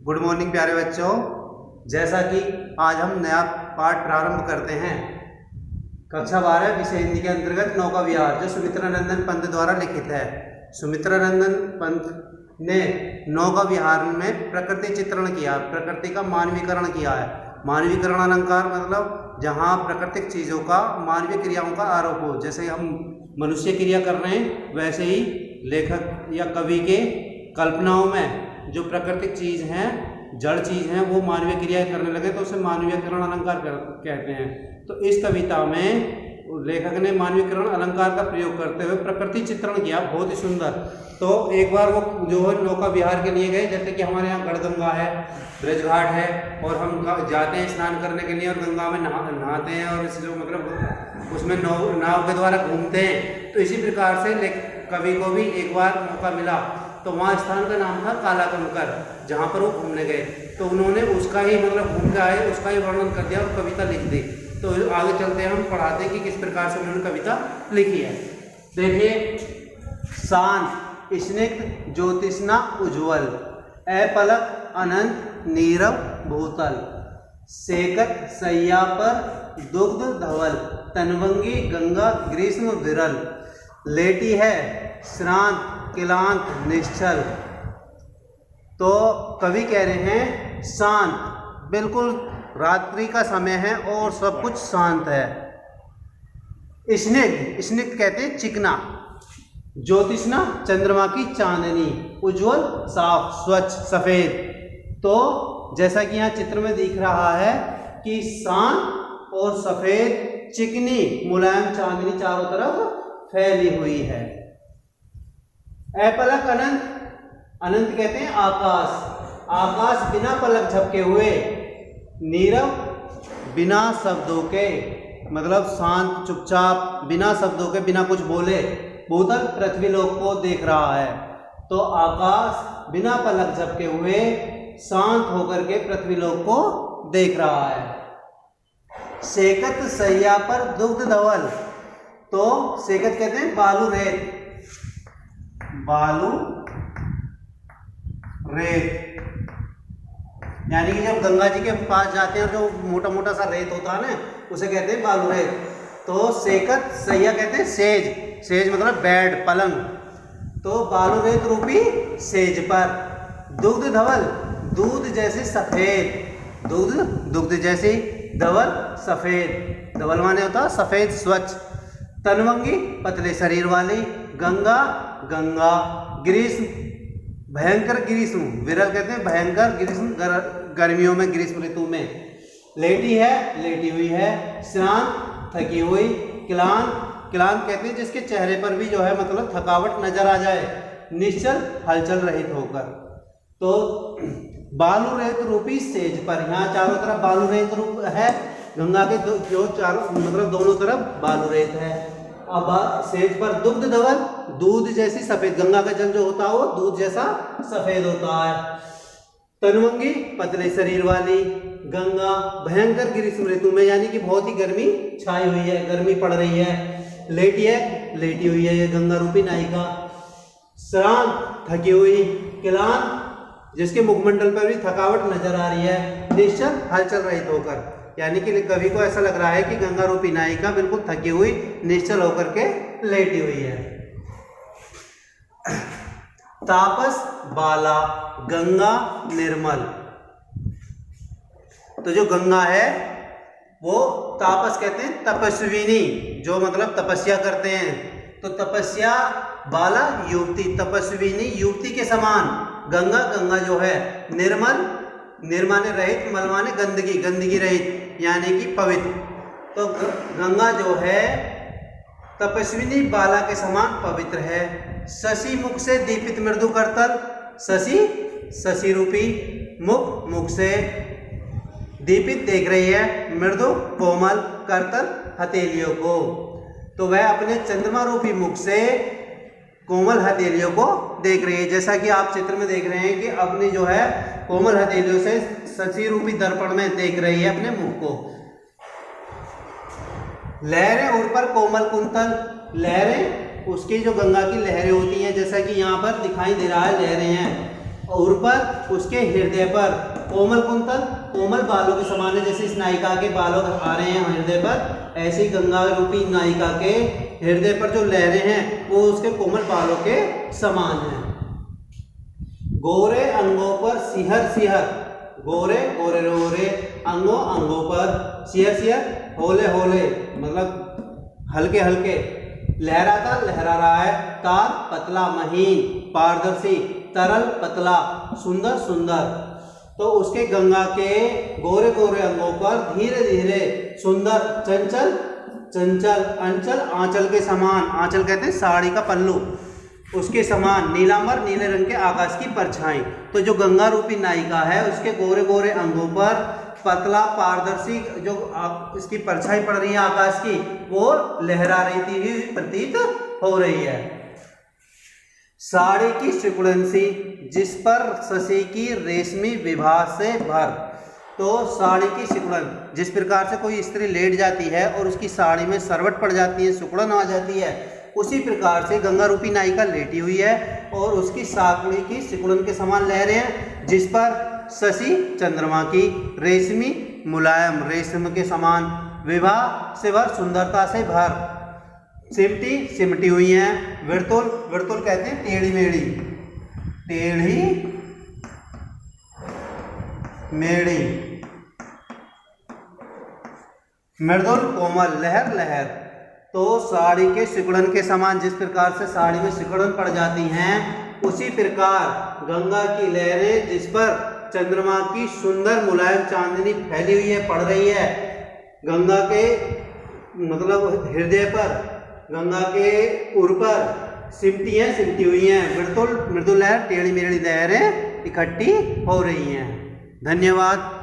Good morning प्यारे बच्चों। जैसा कि आज हम नया पाठ प्रारंभ करते हैं कक्षा 12 विषय हिंदी के अंतर्गत नौका विहार, जो सुमित्रा नंदन पंत द्वारा लिखित है। सुमित्रा नंदन पंत ने नौका विहार में प्रकृति चित्रण किया, प्रकृति का मानवीकरण किया है। मानवीकरण अलंकार मतलब जहाँ प्राकृतिक चीज़ों का मानवीय क्रियाओं का आरोप हो। जैसे हम मनुष्य क्रिया कर रहे हैं, वैसे ही लेखक या कवि के कल्पनाओं में जो प्राकृतिक चीज़ हैं, जड़ चीज़ हैं, वो मानवीय क्रिया करने लगे तो उसे मानवीयकरण अलंकार कहते हैं। तो इस कविता में लेखक ने मानवीयकरण अलंकार का प्रयोग करते हुए प्रकृति चित्रण किया, बहुत ही सुंदर। तो एक बार वो जो है नौका विहार के लिए गए, जैसे कि हमारे यहाँ गढ़गंगा है, ब्रजघाट है, और हम जाते हैं स्नान करने के लिए और गंगा में नहाते हैं और इस जो मतलब उसमें नाव के द्वारा घूमते हैं। तो इसी प्रकार से कवि को भी एक बार मौका मिला, तो वहाँ स्थान का नाम था काला कंकर, जहाँ पर वो घूमने गए। तो उन्होंने उसका ही मतलब घूम के आए, उसका ही वर्णन कर दिया और कविता लिख दी। तो आगे चलते हैं, हम पढ़ाते हैं कि किस प्रकार से उन्होंने कविता लिखी है। देखिए, शांत स्निग्ध ज्योतिष्ना उज्ज्वल, अपलक अनंत नीरव भूतल, सेकत सैया पर दुग्ध धवल, तनवंगी गंगा ग्रीष्म विरल, लेटी है श्रांत क्लांत निश्चल। तो कवि कह रहे हैं शांत, बिल्कुल रात्रि का समय है और सब कुछ शांत है। स्निग्ध, स्निग्ध कहते हैं चिकना, ज्योतिष्ना चंद्रमा की चांदनी, उज्ज्वल साफ स्वच्छ सफेद। तो जैसा कि यहाँ चित्र में दिख रहा है कि शांत और सफेद चिकनी मुलायम चांदनी चारों तरफ फैली हुई है। अपलक अनंत, अनंत कहते हैं आकाश, आकाश बिना पलक झपके हुए, नीरव बिना शब्दों के, मतलब शांत चुपचाप बिना शब्दों के, बिना कुछ बोले, भूतल पृथ्वीलोक को देख रहा है। तो आकाश बिना पलक झपके हुए शांत होकर के पृथ्वीलोक को देख रहा है। सेकत सैया पर दुग्ध धवल, तो सेकत कहते हैं बालू रेत, बालू रेत, यानी कि जब गंगा जी के पास जाते हैं जो मोटा मोटा सा रेत होता है ना, उसे कहते हैं बालू रेत। तो सेकत सैया कहते हैं सेज, सेज मतलब बेड पलंग, तो बालू रेत रूपी सेज पर, दुग्ध धवल दूध जैसे सफेद, दुग्ध दुग्ध जैसे, धवल सफेद, धवल माने होता है सफेद स्वच्छ, तनवंगी पतले शरीर वाली, गंगा गंगा, ग्रीष्म भयंकर ग्रीष्म, विरल कहते हैं भयंकर ग्रीष्म, गर्मियों में ग्रीष्म ऋतु में, लेटी है लेटी हुई है, श्रांत थकी हुई, क्लांत, क्लांत कहते हैं जिसके चेहरे पर भी जो है मतलब थकावट नजर आ जाए, निश्चल हलचल रहित होकर। तो बालू रेत रूपी सेज पर, यहाँ चारों तरफ बालू रेत रूप है, गंगा के जो चारों मतलब दोनों तरफ बालू रेत है। अब सेज पर दुग्ध धवल, दूध जैसी सफेद, गंगा का जल जो होता है वो दूध जैसा सफेद होता है। तनवंगी पतले शरीर वाली, गंगा भयंकर ग्रीष्म ऋतु में, यानी कि बहुत ही गर्मी छाई हुई है, गर्मी पड़ रही है। लेटी है लेटी हुई है ये गंगा रूपी नायिका, श्रांत थकी हुई, क्लांत जिसके मुखमंडल पर भी थकावट नजर आ रही है, निश्चल हलचल रहित होकर, यानी कि कवि को ऐसा लग रहा है कि गंगा रूपी नायिका बिल्कुल थकी हुई निश्चल होकर के लेटी हुई है। तापस बाला गंगा निर्मल, तो जो गंगा है वो तापस कहते हैं तपस्विनी, जो मतलब तपस्या करते हैं। तो तपस्या बाला युवती, तपस्विनी युवती के समान, गंगा गंगा जो है निर्मल, निर्माने रहित, मलमाने गंदगी, गंदगी रहित यानी कि पवित्र। तो गंगा जो है तपस्विनी बाला के समान पवित्र है। शशि मुख से दीपित मृदु करतल, शशि शशि रूपी मुख, मुख से दीपित देख रही है, मृदु कोमल करतल हथेलियों को। तो वह अपने चंद्रमा रूपी मुख से कोमल हथेलियों को देख रही है, जैसा कि आप चित्र में देख रहे हैं कि अपनी जो है कोमल हथेलियों से शशि रूपी दर्पण में देख रही है अपने मुख को। लहरें उड़ पर कोमल कुंतल, लहरें उसकी जो गंगा की लहरें होती हैं, जैसा कि यहाँ पर दिखाई दे रहा है लहरें हैं, और पर उसके हृदय पर कोमल कुंतल, कोमल बालों के समान है। जैसे इस नायिका के बालों आ रहे हैं हृदय पर, ऐसे ही गंगा रूपी नायिका के हृदय पर जो लहरें हैं वो उसके कोमल बालों के समान हैं। गोरे अंगों पर सिहर सिहर, गोरे गोरे गोरे अंगों अंगों पर, सिहर सिहर होले होले मतलब हल्के हल्के, लहराता लहरा रहा है, तार पतला महीन, पारदर्शी तरल पतला, सुंदर सुंदर। तो उसके गंगा के गोरे गोरे अंगों पर धीरे धीरे सुंदर चंचल चंचल अंचल आंचल के समान, आंचल कहते हैं साड़ी का पल्लू, उसके समान नीलांबर नीले रंग के आकाश की परछाई। तो जो गंगा रूपी नायिका है उसके गोरे गोरे अंगों पर पतला पारदर्शी जो इसकी परछाई पड़ रही है आकाश की, वो लहरा रही हुई प्रतीत हो रही है। साड़ी की सिकुड़न सी जिस पर शशि की रेशमी विभा से भर। तो साड़ी की सिकुड़न, जिस प्रकार से कोई स्त्री लेट जाती है और उसकी साड़ी में सरवट पड़ जाती है, सिकुड़न आ जाती है, उसी प्रकार से गंगा रूपी नायिका लेटी हुई है और उसकी साड़ी की सिकुड़न के समान लहरें हैं, जिस पर शशि चंद्रमा की रेशमी मुलायम रेशम के समान विभा से भर, सुंदरता से भर, सिमटी सिमटी हुई हैं। विरतुल, विरतुल कहते हैं टेढ़ी मेढ़ी, टेढ़ी मेढ़ी, मृदुल कोमल लहर लहर। तो साड़ी के सिकुड़न के समान, जिस प्रकार से साड़ी में सिकुड़न पड़ जाती हैं, उसी प्रकार गंगा की लहरें जिस पर चंद्रमा की सुंदर मुलायम चांदनी फैली हुई है, पड़ रही है, गंगा के मतलब हृदय पर, गंगा के उर पर सिमटी हुई हैं। मृदुल मृदुल लहर, टेढ़ी मेढ़ी लहरें इकट्ठी हो रही हैं। धन्यवाद।